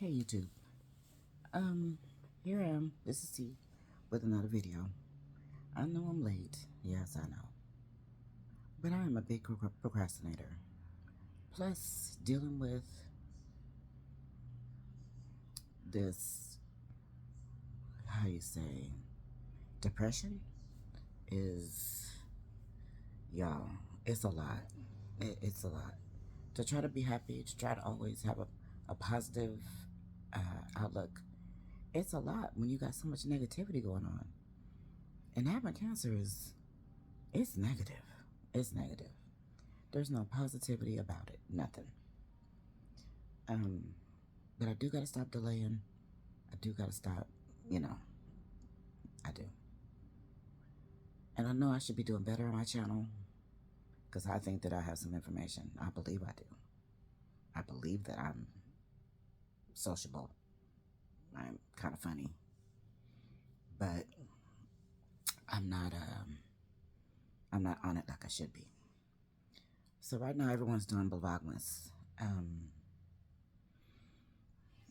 Hey YouTube. Here I am. This is T with another video. I know I'm late. Yes, I know. But I am a big procrastinator. Plus, dealing with this, how you say, depression is, y'all, it's a lot. It's a lot. To try to be happy, to try to always have a positive outlook, it's a lot when you got so much negativity going on. And having cancer it's negative. It's negative. There's no positivity about it. Nothing. Um, but I do gotta stop delaying. I do gotta stop, you know, I do. And I know I should be doing better on my channel because I think that I have some information. I believe I do. I believe that I'm sociable. I'm kind of funny. But I'm not I'm not on it like I should be. So right now everyone's doing Vlogmas.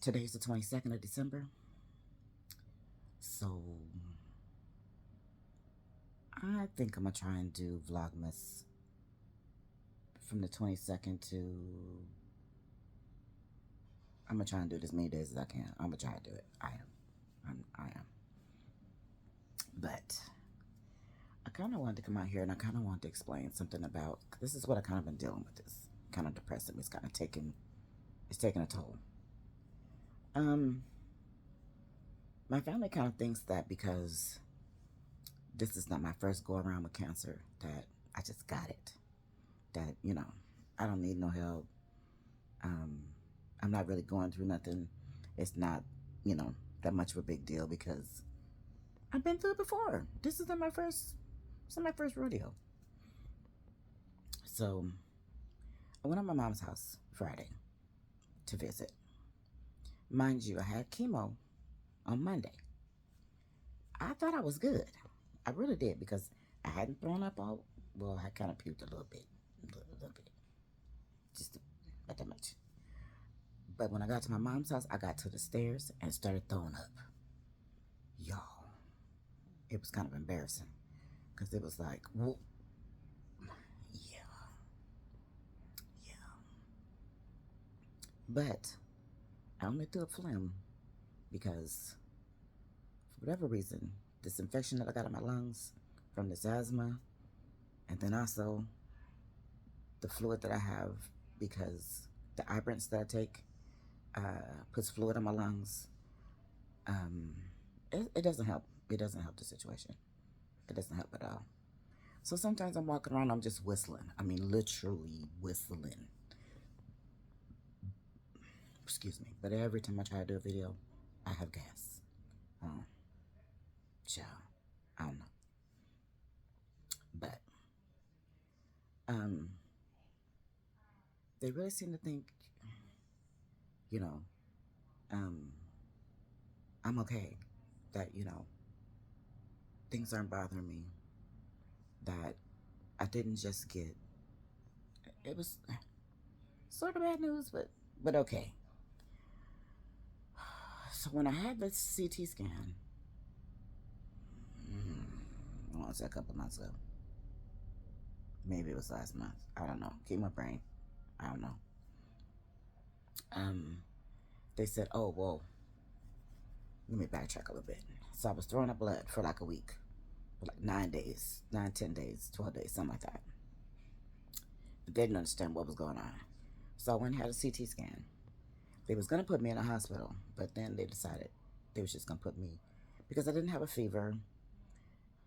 Today's the 22nd of December. So I think I'm gonna try and do Vlogmas from the 22nd to, I'm gonna try and do it as many days as I can. I'm gonna try to do it. I am. But I kind of wanted to come out here and I kind of wanted to explain something about, this is what I kind of been dealing with. This kind of depressing me. It's kind of taking a toll. My family kind of thinks that because this is not my first go around with cancer, that I just got it. That, I don't need no help. I'm not really going through nothing. It's not, that much of a big deal because I've been through it before. This is not my first, rodeo. So I went to my mom's house Friday to visit. Mind you, I had chemo on Monday. I thought I was good. I really did because I hadn't thrown up all, well, I kind of puked a little bit. Just not that much. But when I got to my mom's house, I got to the stairs and started throwing up. Y'all, it was kind of embarrassing because it was like, whoa. Yeah. But I only threw up phlegm because for whatever reason, this infection that I got in my lungs from this asthma, and then also the fluid that I have because the Ibrance that I take puts fluid in my lungs. It doesn't help. It doesn't help the situation. It doesn't help at all. So sometimes I'm walking around, I'm just whistling. I mean, literally whistling. Excuse me. But every time I try to do a video, I have gas. Child, I don't know. But they really seem to think, you know, I'm okay. That, things aren't bothering me. That I didn't just get, it was sort of bad news, but okay. So when I had the CT scan, I want to say a couple months ago, maybe it was last month, I don't know, keep my brain, I don't know. They said, oh, well, let me backtrack a little bit. So I was throwing up blood for like a week, for like 9 days, 9, 10 days, 12 days, something like that. But they didn't understand what was going on. So I went and had a CT scan. They was going to put me in a hospital, but then they decided they was just going to put me, because I didn't have a fever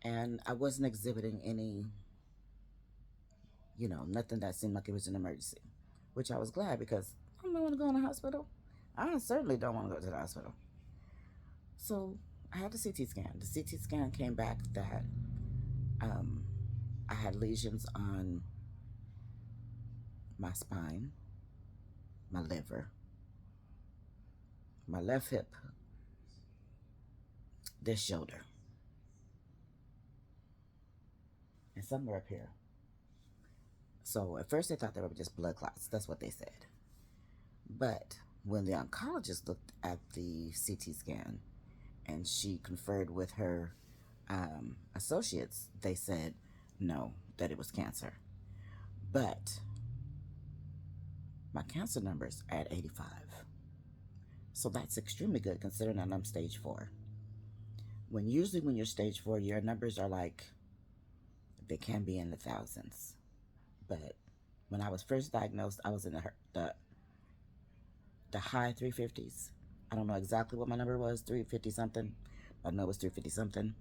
and I wasn't exhibiting any, nothing that seemed like it was an emergency, which I was glad because I don't want to go in the hospital. I certainly don't want to go to the hospital. So I had the CT scan. The CT scan came back that I had lesions on my spine, my liver, my left hip, this shoulder, and somewhere up here. So at first they thought they were just blood clots. That's what they said. But When the oncologist looked at the CT scan and she conferred with her associates, they said no, that it was cancer. But my cancer numbers are at 85. So that's extremely good considering that I'm stage 4. When you're stage 4, your numbers are like, they can be in the thousands. But when I was first diagnosed, I was in the high 350s. I don't know exactly what my number was, 350 something. I know it was 350 something.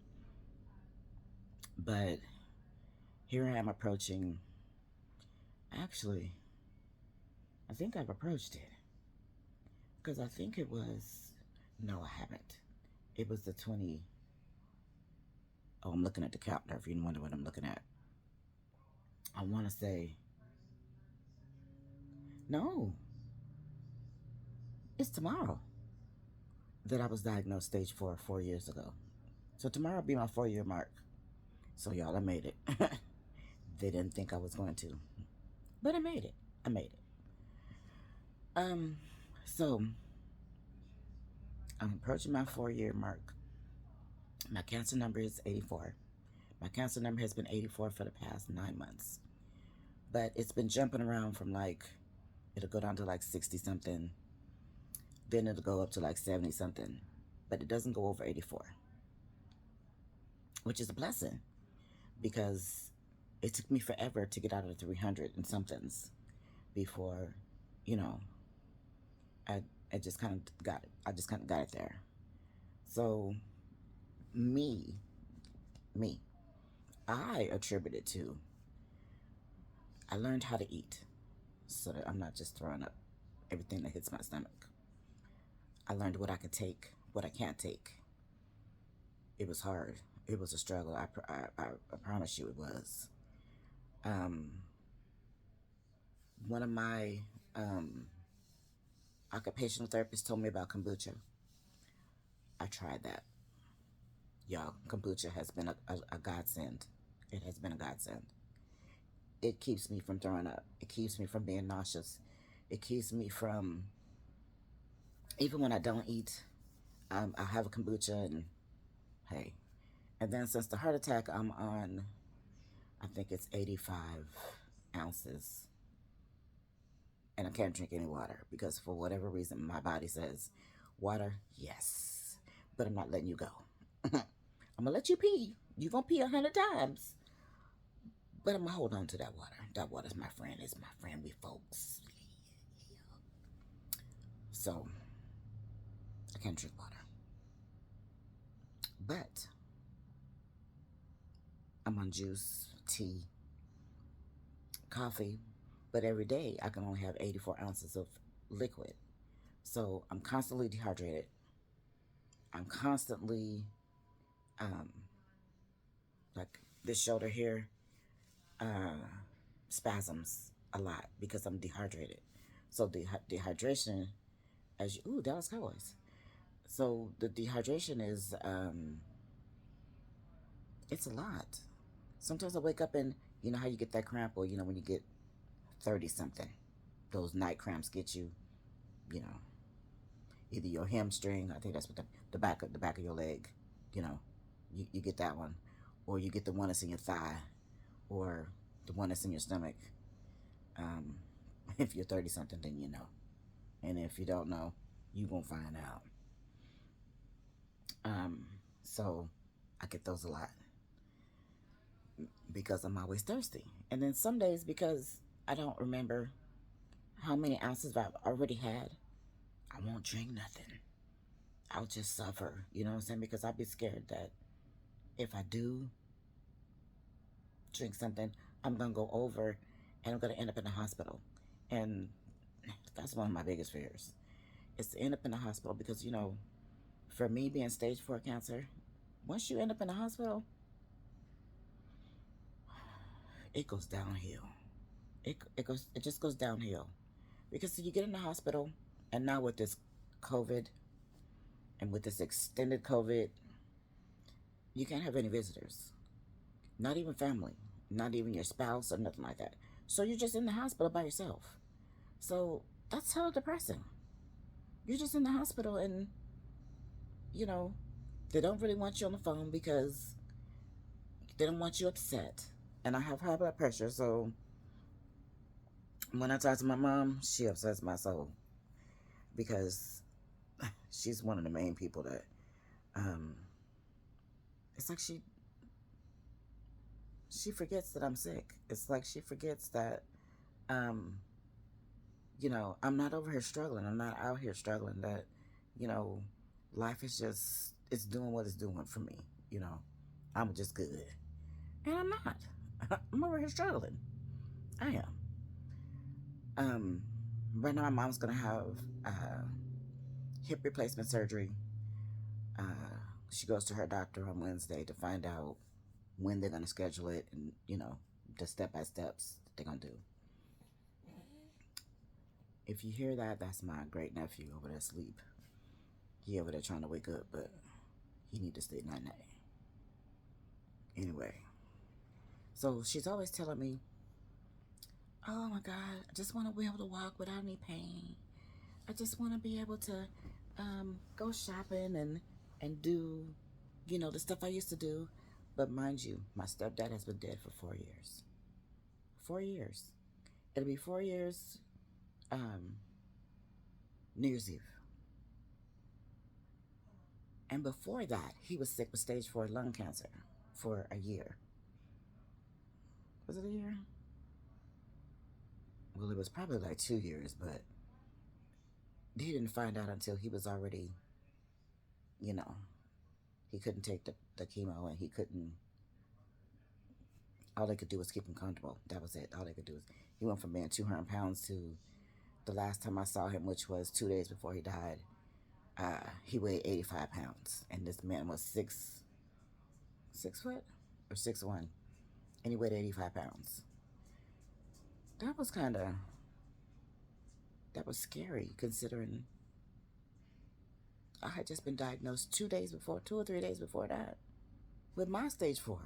But here I am approaching, actually, I think I've approached it. Because I think it was, no, I haven't. It was the 20, oh, I'm looking at the calendar if you wonder what I'm looking at. I want to say, no, it's tomorrow that I was diagnosed stage 4 4 years ago. So tomorrow will be my 4-year mark. So y'all, I made it. They didn't think I was going to, but I made it. I made it. Um, so I'm approaching my 4-year mark. My cancer number is 84. My cancer number has been 84 for the past 9 months, but it's been jumping around from like, it'll go down to like 60 something, then it'll go up to like 70 something, but it doesn't go over 84, which is a blessing because it took me forever to get out of the 300 and somethings before, you know, I, I just kind of got it. I just kind of got it there. So me, me, I attribute it to, I learned how to eat so that I'm not just throwing up everything that hits my stomach. I learned what I could take, what I can't take. It was hard. It was a struggle. I promise you it was. Um, One of my occupational therapists told me about kombucha. I tried that. Y'all, kombucha has been a godsend. It has been a godsend. It keeps me from throwing up. It keeps me from being nauseous. It keeps me from, even when I don't eat, I have a kombucha and hey. And then since the heart attack, I'm on, I think it's 85 ounces. And I can't drink any water because for whatever reason, my body says, water, yes, but I'm not letting you go. I'm going to let you pee. You're going to pee 100 times. But I'm going to hold on to that water. That water's my friend. It's my friend, we folks. So, I can't drink water. But, I'm on juice, tea, coffee. But every day, I can only have 84 ounces of liquid. So, I'm constantly dehydrated. I'm constantly, um, like this shoulder here, spasms a lot because I'm dehydrated. So the dehydration, as you, ooh, Dallas Cowboys. So the dehydration is, it's a lot. Sometimes I wake up and you know how you get that cramp, or you know when you get 30 something, those night cramps get you, you know, either your hamstring, I think that's what the back of your leg, you know, you get that one, or you get the one that's in your thigh, or the one that's in your stomach. Um, if you're 30 something, then you know. And if you don't know, you won't find out. Um, so I get those a lot because I'm always thirsty. And then some days because I don't remember how many ounces I've already had, I won't drink nothing. I'll just suffer, you know what I'm saying? Because I'll be scared that if I do drink something, I'm going to go over and I'm going to end up in the hospital. And that's one of my biggest fears, is to end up in the hospital because, you know, for me being stage 4 cancer, once you end up in the hospital, it goes downhill. It just goes downhill. Because you get in the hospital, and now with this COVID, and with this extended COVID, you can't have any visitors. Not even family. Not even your spouse or nothing like that. So you're just in the hospital by yourself. So that's hella depressing. You're just in the hospital, and you know they don't really want you on the phone because they don't want you upset. And I have high blood pressure, so when I talk to my mom, she upsets my soul because she's one of the main people that um, it's like she forgets that I'm sick. It's like she forgets that um, I'm not over here struggling. I'm not out here struggling. That you know, life is just it's doing what it's doing for me. You know, I'm just good, and I'm not. I'm over here struggling. I am. Um, right now, my mom's gonna have uh, hip replacement surgery. She goes to her doctor on Wednesday to find out when they're gonna schedule it, and the step by steps they're gonna do. If you hear that, that's my great nephew over there asleep. He over there trying to wake up, but he need to stay night night. Anyway, so she's always telling me, "Oh my God, I just want to be able to walk without any pain. I just want to be able to go shopping and do, the stuff I used to do." But mind you, my stepdad has been dead for 4 years. 4 years. It'll be 4 years. Um, New Year's Eve. And before that, he was sick with stage 4 lung cancer for a year. Was it a year? Well, it was probably like 2 years, but he didn't find out until he was already, you know, he couldn't take the chemo, and all they could do was keep him comfortable. That was it. All they could do was, he went from being 200 pounds to the last time I saw him, which was 2 days before he died, he weighed 85 pounds. And this man was 6 foot or 6'1", and he weighed 85 pounds. That was kind of, that was scary considering I had just been diagnosed 2 or 3 days before that with my stage 4.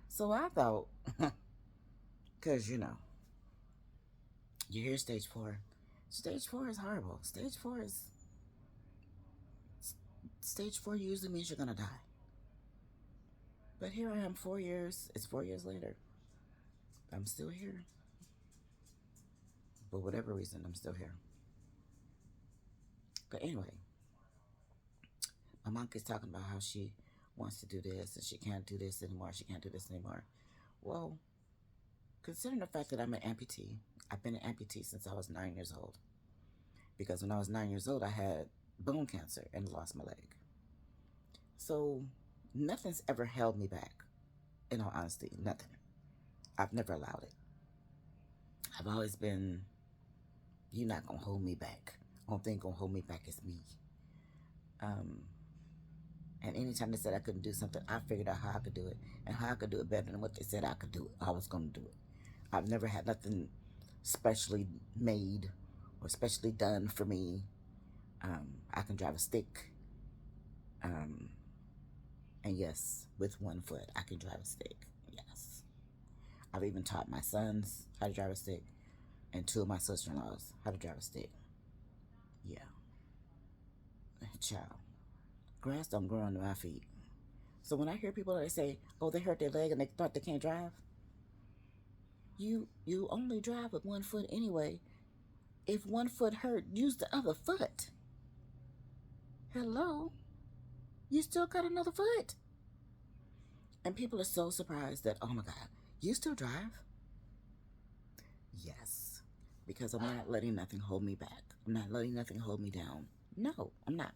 So I thought, because you hear stage 4. Stage 4 is horrible. Stage 4 usually means you're gonna die. But here I am, 4 years. It's 4 years later. I'm still here. For whatever reason, I'm still here. But anyway, my mom keeps talking about how she wants to do this and she can't do this anymore. She can't do this anymore. Well, considering the fact that I'm an amputee, I've been an amputee since I was 9 years old. Because when I was 9 years old, I had bone cancer and lost my leg. So nothing's ever held me back. In all honesty, nothing. I've never allowed it. I've always been, you're not gonna hold me back. Only thing gonna hold me back is me. And anytime they said I couldn't do something, I figured out how I could do it and how I could do it better than what they said I could do it. I was gonna do it. I've never had nothing specially made or specially done for me. I can drive a stick. And yes, with one foot, I can drive a stick. Yes. I've even taught my sons how to drive a stick and 2 of my sister-in-laws how to drive a stick. Yeah. Child. Grass don't grow under my feet. So when I hear people that say, "Oh, they hurt their leg and they thought they can't drive," you only drive with one foot anyway. If one foot hurt, use the other foot. Hello? You still got another foot. And people are so surprised that, oh my God, you still drive? Yes. Because I'm not letting nothing hold me back. I'm not letting nothing hold me down. No, I'm not.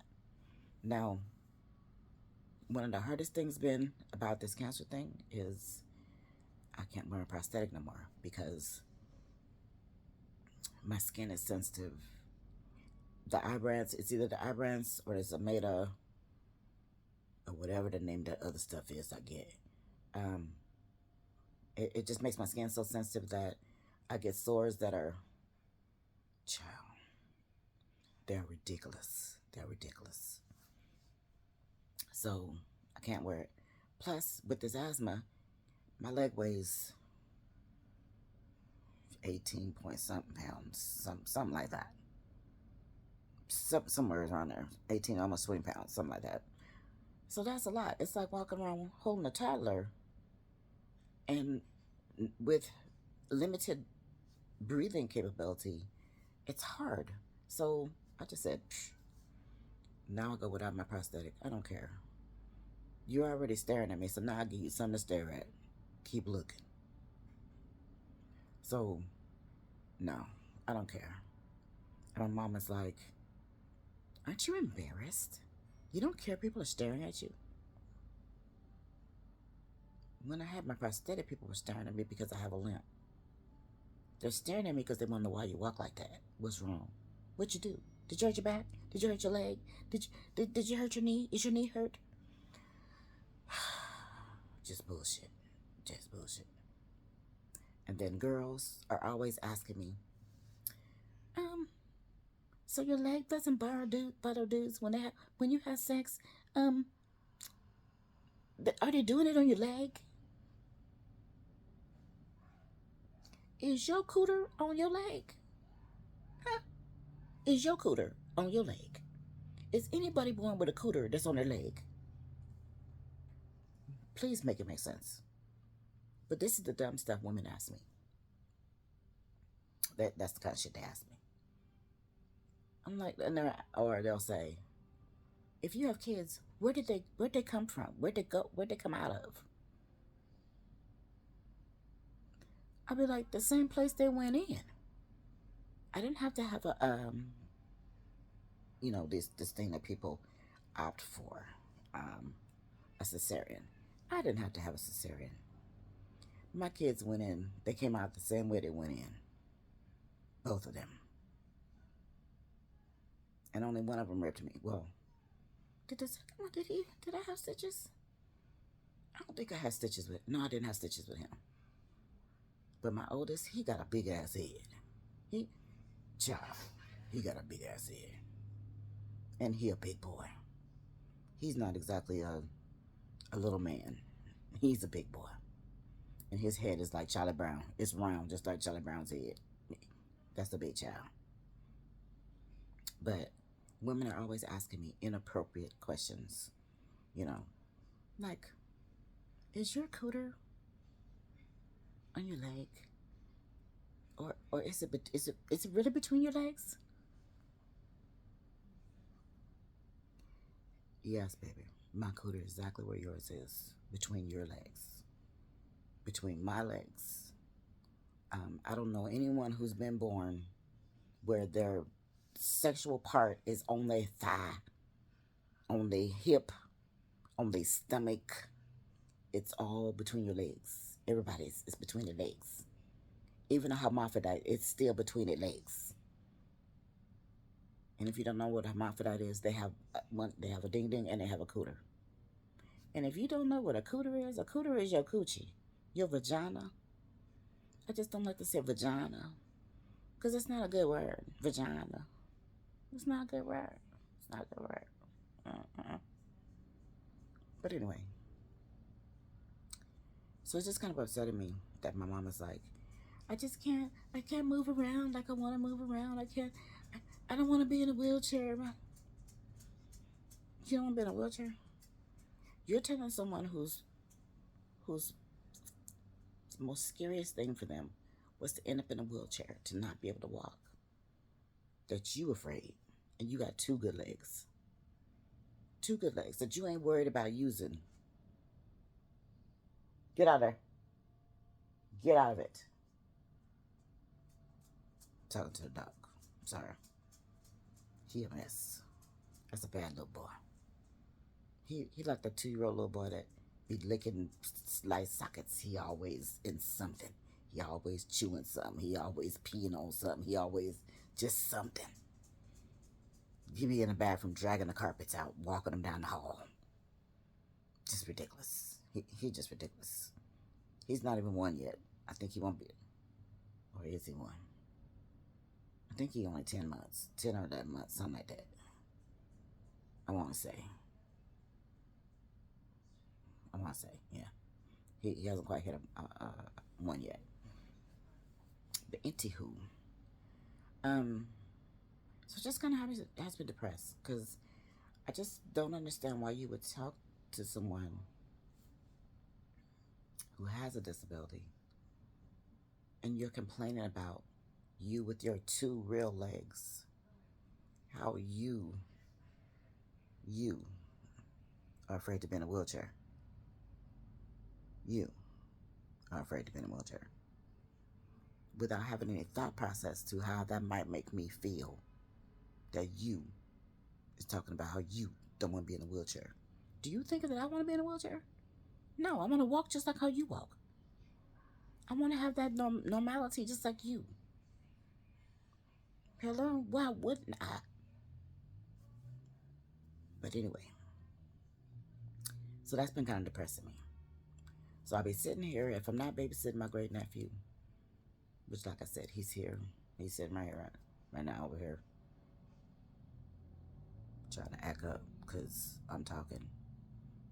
Now, one of the hardest things been about this cancer thing is I can't wear a prosthetic no more because my skin is sensitive. The Ibrance, it's either the Ibrance or it's a Meta or whatever the name that other stuff is I get. Um, it just makes my skin so sensitive that I get sores that are, child, they're ridiculous. They're ridiculous. So I can't wear it. Plus, with this asthma, my leg weighs 18 point something pounds, something like that. somewhere around there, 18, almost 20 pounds, something like that. So that's a lot. It's like walking around holding a toddler and with limited breathing capability. It's hard. So I just said, "Psh, now I'll go without my prosthetic. I don't care. You're already staring at me, so now I'll give you something to stare at. Keep looking." So, no, I don't care. And my mom is like, "Aren't you embarrassed? You don't care people are staring at you?" When I had my prosthetic, people were staring at me because I have a limp. They're staring at me because they want to know why you walk like that. What's wrong? What'd you do? Did you hurt your back? Did you hurt your leg? Did you hurt your knee? Is your knee hurt? Just bullshit. Just bullshit. And then girls are always asking me, um, so your leg doesn't bother dudes when you have sex? Um, are they doing it on your leg? Is your cooter on your leg? Huh? Is your cooter on your leg? Is anybody born with a cooter that's on their leg? Please make it make sense. But this is the dumb stuff women ask me. That's the kind of shit they ask me. I'm like, or they'll say, if you have kids, where'd they come from? Where'd they go? Where'd they come out of? I'll be like, the same place they went in. I didn't have to have this thing that people opt for, a cesarean. I didn't have to have a cesarean. My kids went in. They came out the same way they went in. Both of them. And only one of them ripped me. Well, did the second one, did I have stitches? I don't think I had stitches with, no, I didn't have stitches with him. But my oldest, he got a big ass head. Child, he got a big ass head. And he a big boy. He's not exactly a little man. He's a big boy. And his head is like Charlie Brown. It's round, just like Charlie Brown's head. That's a big child. But women are always asking me inappropriate questions. You know, like, is your cooter on your leg? Or is it really between your legs? Yes, baby. My cooter is exactly where yours is. Between your legs. Between my legs. I don't know anyone who's been born where their sexual part is on their thigh, on their hip, on their stomach. It's all between your legs. Everybody's it's between the legs. Even a hermaphrodite, it's still between the legs. And if you don't know what a hermaphrodite is, they have they have a ding ding and they have a cooter. And if you don't know what a cooter is your coochie, your vagina. I just don't like to say vagina because it's not a good word. Vagina. It's not a good word. It's not a good word. But anyway, so it's just kind of upsetting me that my mom is like, I can't move around like I want to move around. I don't want to be in a wheelchair. You don't want to be in a wheelchair? You're telling someone who's the most scariest thing for them was to end up in a wheelchair, to not be able to walk, that you afraid, and you got two good legs that you ain't worried about using. Get out of there. Get out of it. Talking to the dog. Sorry. He a mess. That's a bad little boy. He like the 2-year-old little boy that be licking light sockets. He always in something. He always chewing something. He always peeing on something. He always just something. He be in the bathroom dragging the carpets out, walking them down the hall. Just ridiculous. He just ridiculous. He's not even one yet. I think he won't be. Or is he one? I think he only 10 months. 10 or 11 months, something like that. I want to say, yeah. He hasn't quite hit one yet. But anywho, So it just kind of has me depressed because I just don't understand why you would talk to someone who has a disability and you're complaining about you with your two real legs, how you are afraid to be in a wheelchair. You are afraid to be in a wheelchair without having any thought process to how that might make me feel. That you is talking about how you don't want to be in a wheelchair. Do you think that I want to be in a wheelchair? No, I want to walk just like how you walk. I want to have that normality just like you. Hello? Why wouldn't I? But anyway, so that's been kind of depressing me. So I'll be sitting here, if I'm not babysitting my great nephew, which, like I said, he's here. He's sitting right here, right now over here, trying to act up because I'm talking.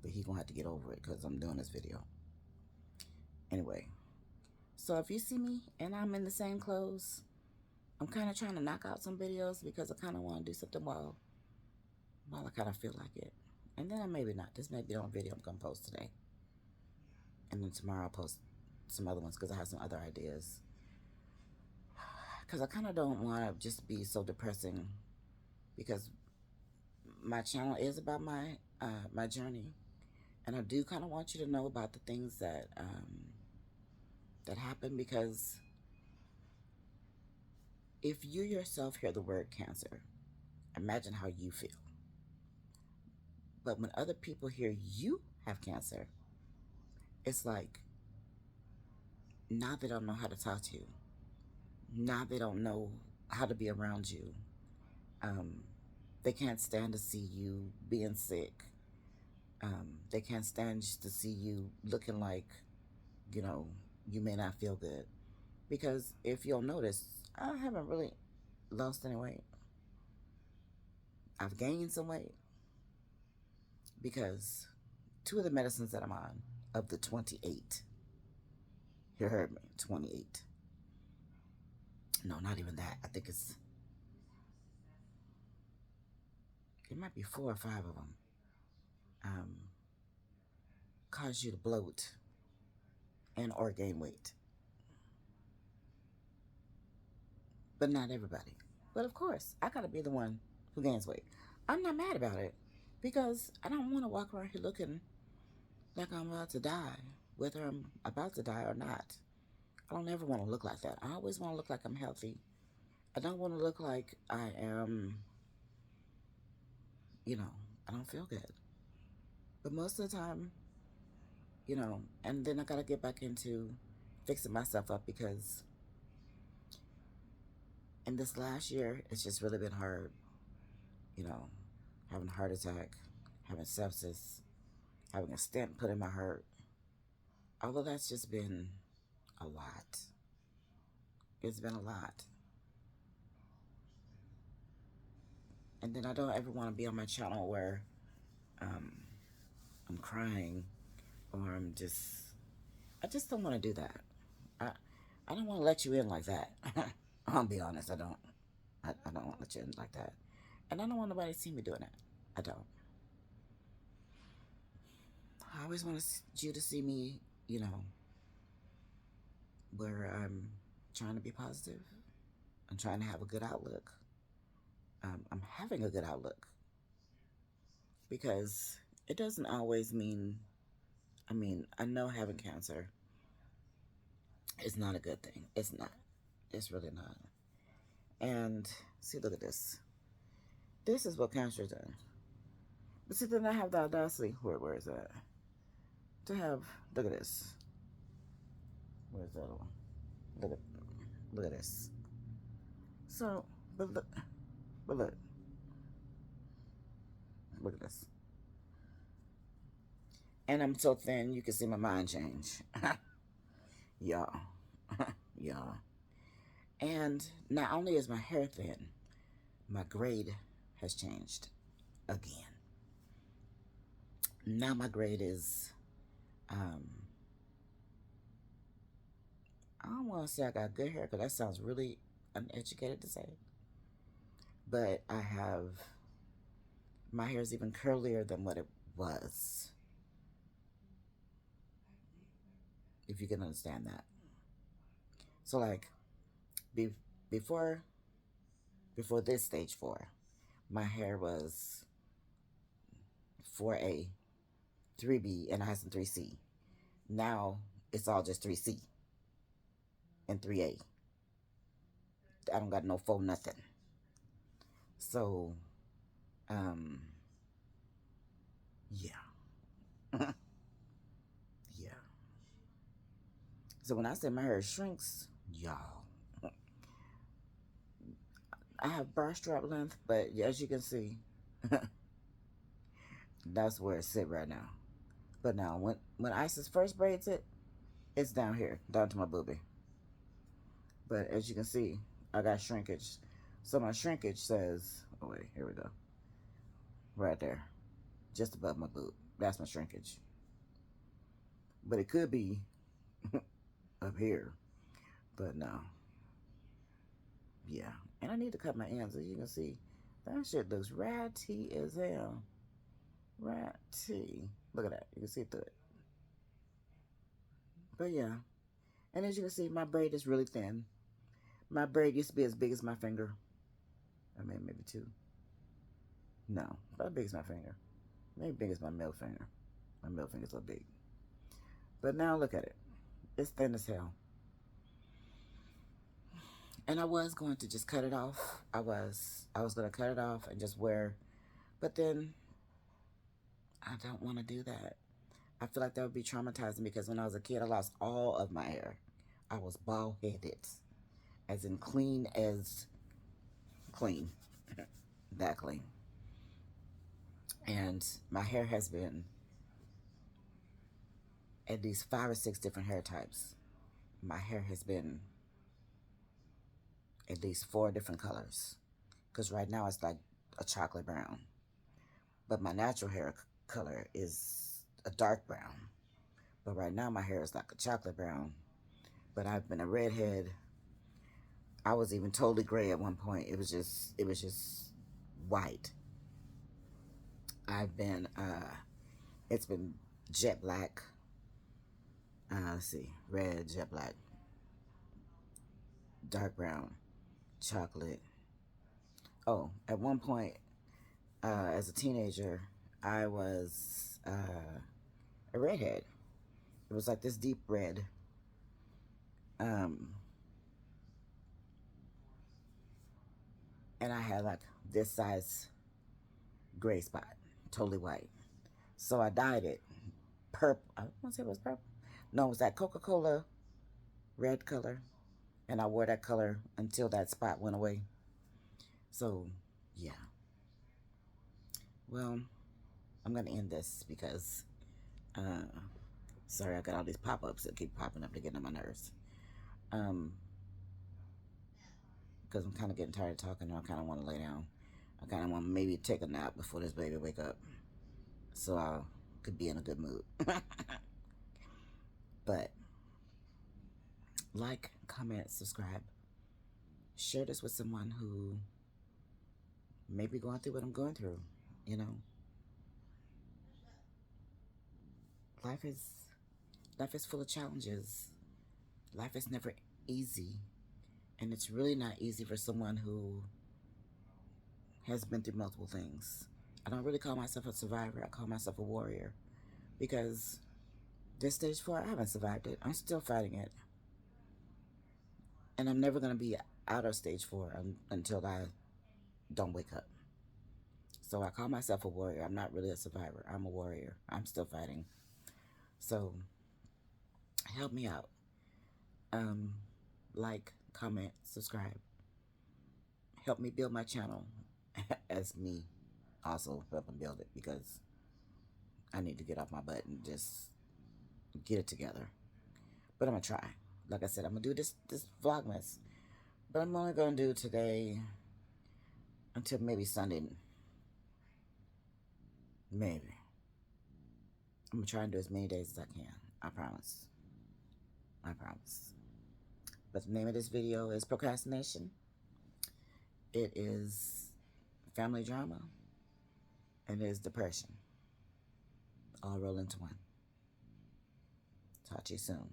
But he gonna have to get over it because I'm doing this video. Anyway, so if you see me and I'm in the same clothes, I'm kind of trying to knock out some videos because I kind of want to do something while I kind of feel like it. And then maybe not. This may be the only video I'm gonna post today. And then tomorrow I'll post some other ones because I have some other ideas. Because I kind of don't want to just be so depressing because my channel is about my journey, and I do kind of want you to know about the things that happen, because if you yourself hear the word cancer, imagine how you feel. But when other people hear you have cancer, it's like now they don't know how to talk to you. Now they don't know how to be around you. Um, they can't stand to see you being sick. They can't stand just to see you looking like, you know, you may not feel good. Because if you'll notice, I haven't really lost any weight. I've gained some weight because two of the medicines that I'm on, of the 28, you heard me, 28. No, not even that. I think it might be 4 or 5 of them, um, cause you to bloat and or gain weight. But not everybody. But of course, I gotta be the one who gains weight. I'm not mad about it because I don't want to walk around here looking like I'm about to die, whether I'm about to die or not. I don't ever want to look like that. I always want to look like I'm healthy. I don't want to look like I am, I don't feel good. But most of the time, and then I gotta get back into fixing myself up because in this last year, it's just really been hard, you know, having a heart attack, having sepsis, having a stent put in my heart. All of that's just been a lot. It's been a lot. And then I don't ever want to be on my channel where um, I'm crying or I just don't want to do that. I, I don't want to let you in like that. I'll be honest, I don't. I don't want to let you in like that. And I don't want nobody to see me doing it. I don't. I always want you to see me, where I'm trying to be positive. I'm trying to have a good outlook. I'm having a good outlook because it doesn't always mean, I know having cancer is not a good thing. It's not. It's really not. And see, look at this. This is what cancer does. But see, then I have the audacity. Where is that? To have, look at this. Where's the other one? Look at, look at this. So, but look at this. And I'm so thin, you can see my mind change. Y'all. Y'all. And not only is my hair thin, my grade has changed again. Now my grade is, I don't want to say I got good hair because that sounds really uneducated to say. but I have my hair is even curlier than what it was, if you can understand that. So like be, before before this stage 4, my hair was 4A, 3B, and I had some 3C. Now it's all just 3C and 3A. I don't got no faux nothing. So, um, yeah, yeah. So when I say my hair shrinks, y'all, I have bar strap length, but as you can see, that's where it's sit right now. But now, when Isis first braids it, it's down here, down to my boobie. But as you can see, I got shrinkage. So my shrinkage says, oh wait, here we go, right there, just above my boob. That's my shrinkage. But it could be up here, but no. Yeah, and I need to cut my ends. As you can see, that shit looks ratty as hell. Ratty. Look at that. You can see through it. But yeah, and as you can see, my braid is really thin. My braid used to be as big as my finger. I mean, maybe two. No, about as big as my finger. Maybe big as my middle finger. My middle finger's a little big. But now look at it. It's thin as hell. And I was going to just cut it off. I was going to cut it off and just wear. But then I don't want to do that. I feel like that would be traumatizing because when I was a kid, I lost all of my hair. I was bald headed, as in clean as clean, that clean. And my hair has been at least 5 or 6 different hair types. My hair has been at least 4 different colors. Because right now it's like a chocolate brown. But my natural hair color is a dark brown. But right now my hair is like a chocolate brown. But I've been a redhead. I was even totally gray at one point. It was just white. I've been it's been jet black. Let's see, red, jet black, dark brown, chocolate. Oh, at one point, as a teenager, I was a redhead. It was like this deep red. Um, and I had like this size gray spot, totally white. So I dyed it purple. I want to say it was purple. No, it was that Coca-Cola red color. And I wore that color until that spot went away. So, yeah. Well, I'm going to end this because, uh, sorry, I got all these pop-ups that keep popping up to get on my nerves. Because I'm kind of getting tired of talking and I kind of want to lay down. I kind of want to maybe take a nap before this baby wake up. So I could be in a good mood. But, like, comment, subscribe. Share this with someone who may be going through what I'm going through, you know. Life is life is full of challenges. Life is never easy. And it's really not easy for someone who has been through multiple things. I don't really call myself a survivor. I call myself a warrior. Because this stage 4, I haven't survived it. I'm still fighting it. And I'm never going to be out of stage 4 until I don't wake up. So I call myself a warrior. I'm not really a survivor. I'm a warrior. I'm still fighting. So help me out. Like, comment, subscribe. Help me build my channel as me also helping build it because I need to get off my butt and just get it together. But I'm gonna try. Like I said, I'm gonna do this vlogmas, but I'm only gonna do today until maybe Sunday. Maybe. I'm gonna try and do as many days as I can. I promise. I promise. But the name of this video is procrastination. It is family drama, and there's depression. All roll into one. Talk to you soon.